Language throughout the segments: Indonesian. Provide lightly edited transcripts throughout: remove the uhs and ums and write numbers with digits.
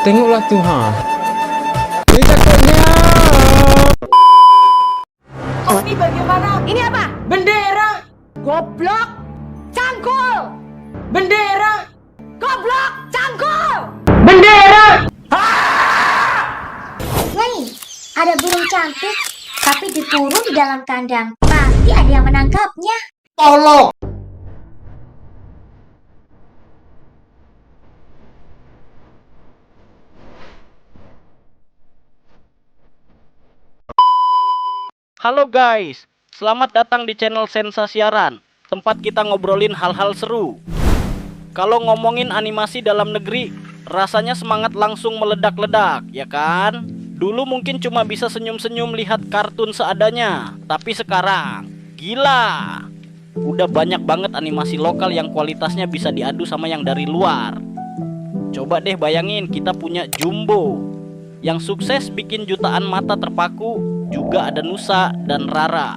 Tengoklah tuh ha. Ini takutnya. Ini bagaimana? Ini apa? Bendera. Goblok! Cangkul! Bendera. Goblok! Cangkul! Bendera. Nyai, ada burung cantik, tapi dikurung di dalam kandang. Pasti ada yang menangkapnya. Tolong. Halo guys, selamat datang di channel Sensa Siaran, tempat kita ngobrolin hal-hal seru. Kalau ngomongin animasi dalam negeri, rasanya semangat langsung meledak-ledak, ya kan? Dulu mungkin cuma bisa senyum-senyum lihat kartun seadanya, tapi sekarang, gila! Udah banyak banget animasi lokal yang kualitasnya bisa diadu sama yang dari luar. Coba deh bayangin kita punya Jumbo, yang sukses bikin jutaan mata terpaku. Juga ada Nusa dan Rara.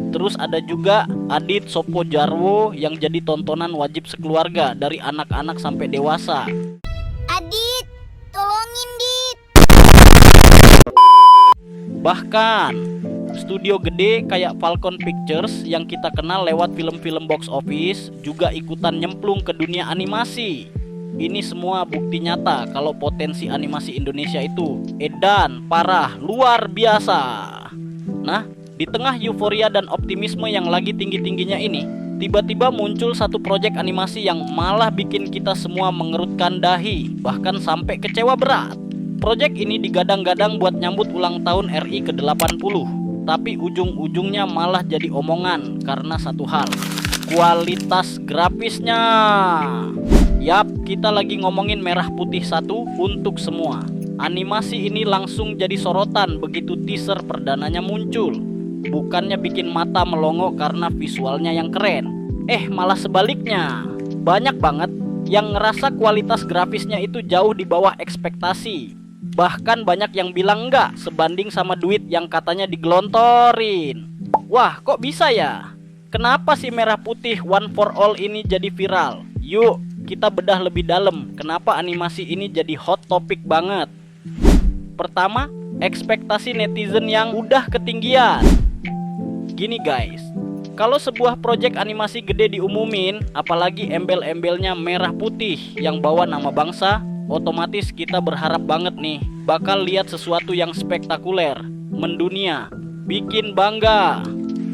Terus ada juga Adit Sopo Jarwo yang jadi tontonan wajib sekeluarga dari anak-anak sampai dewasa. Adit, tolongin Dit. Bahkan studio gede kayak Falcon Pictures yang kita kenal lewat film-film box office juga ikutan nyemplung ke dunia animasi. Ini semua bukti nyata kalau potensi animasi Indonesia itu edan, parah, luar biasa. Nah, di tengah euforia dan optimisme yang lagi tinggi-tingginya ini, tiba-tiba muncul satu proyek animasi yang malah bikin kita semua mengerutkan dahi, bahkan sampai kecewa berat. Proyek ini digadang-gadang buat nyambut ulang tahun RI ke-80, tapi ujung-ujungnya malah jadi omongan karena satu hal, kualitas grafisnya. Yap, kita lagi ngomongin Merah Putih 1 untuk semua. Animasi ini langsung jadi sorotan begitu teaser perdananya muncul. Bukannya bikin mata melongo karena visualnya yang keren. Malah sebaliknya. Banyak banget yang ngerasa kualitas grafisnya itu jauh di bawah ekspektasi. Bahkan banyak yang bilang enggak sebanding sama duit yang katanya digelontorin. Wah, kok bisa ya? Kenapa sih Merah Putih One for All ini jadi viral? Yuk, kita bedah lebih dalam kenapa animasi ini jadi hot topic banget. Pertama, ekspektasi netizen yang udah ketinggian. Gini guys, kalau sebuah proyek animasi gede diumumin, apalagi embel-embelnya merah putih yang bawa nama bangsa, otomatis kita berharap banget nih bakal lihat sesuatu yang spektakuler, mendunia, bikin bangga.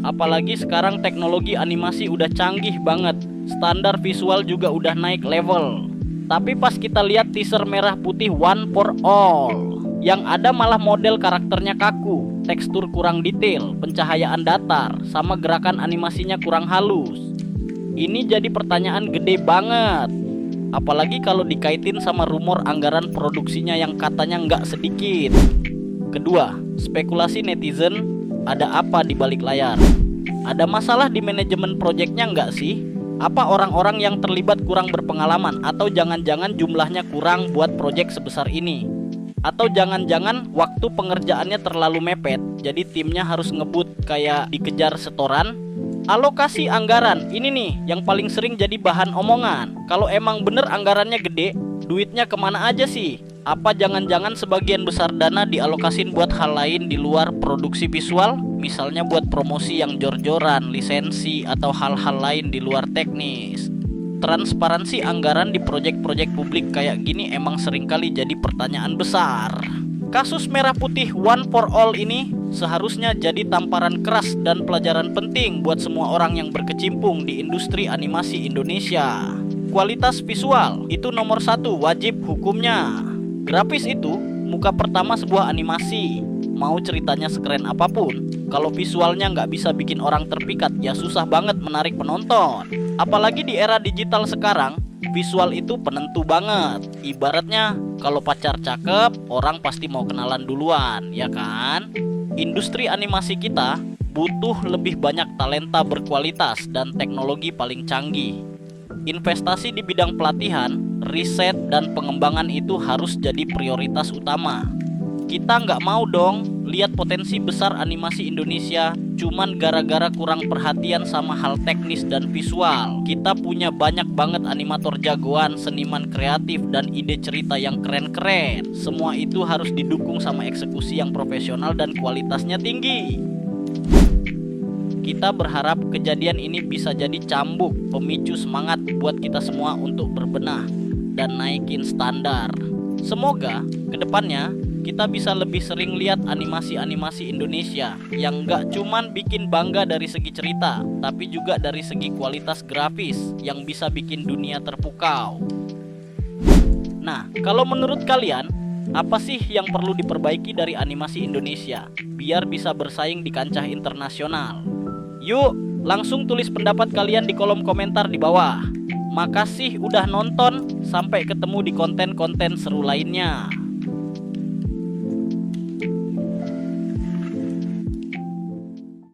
Apalagi sekarang teknologi animasi udah canggih banget, standar visual juga udah naik level. Tapi pas kita lihat teaser Merah Putih One for All, yang ada malah model karakternya kaku, tekstur kurang detail, pencahayaan datar, sama gerakan animasinya kurang halus. Ini jadi pertanyaan gede banget. Apalagi kalau dikaitin sama rumor anggaran produksinya yang katanya nggak sedikit. Kedua, spekulasi netizen, ada apa di balik layar? Ada masalah di manajemen proyeknya nggak sih? Apa orang-orang yang terlibat kurang berpengalaman? Atau jangan-jangan jumlahnya kurang buat proyek sebesar ini? Atau jangan-jangan waktu pengerjaannya terlalu mepet, jadi timnya harus ngebut kayak dikejar setoran? Alokasi anggaran, ini nih yang paling sering jadi bahan omongan. Kalau emang bener anggarannya gede, duitnya kemana aja sih? Apa jangan-jangan sebagian besar dana dialokasin buat hal lain di luar produksi visual? Misalnya buat promosi yang jor-joran, lisensi, atau hal-hal lain di luar teknis. Transparansi anggaran di proyek-proyek publik kayak gini emang seringkali jadi pertanyaan besar. Kasus Merah Putih One for All ini seharusnya jadi tamparan keras dan pelajaran penting buat semua orang yang berkecimpung di industri animasi Indonesia. Kualitas visual itu nomor satu, wajib hukumnya. Grafis itu muka pertama sebuah animasi. Mau ceritanya sekeren apapun, kalau visualnya nggak bisa bikin orang terpikat, ya susah banget menarik penonton. Apalagi di era digital sekarang, visual itu penentu banget. Ibaratnya kalau pacar cakep, orang pasti mau kenalan duluan, ya kan? Industri animasi kita butuh lebih banyak talenta berkualitas dan teknologi paling canggih. Investasi di bidang pelatihan, riset, dan pengembangan itu harus jadi prioritas utama. Kita nggak mau dong lihat potensi besar animasi Indonesia, cuman gara-gara kurang perhatian sama hal teknis dan visual. Kita punya banyak banget animator jagoan, seniman kreatif, dan ide cerita yang keren-keren. Semua itu harus didukung sama eksekusi yang profesional dan kualitasnya tinggi. Kita berharap kejadian ini bisa jadi cambuk, pemicu semangat buat kita semua untuk berbenah dan naikin standar. Semoga kedepannya kita bisa lebih sering lihat animasi-animasi Indonesia yang gak cuman bikin bangga dari segi cerita, tapi juga dari segi kualitas grafis yang bisa bikin dunia terpukau. Nah, kalau menurut kalian, apa sih yang perlu diperbaiki dari animasi Indonesia biar bisa bersaing di kancah internasional? Yuk, langsung tulis pendapat kalian di kolom komentar di bawah. Makasih udah nonton, sampai ketemu di konten-konten seru lainnya.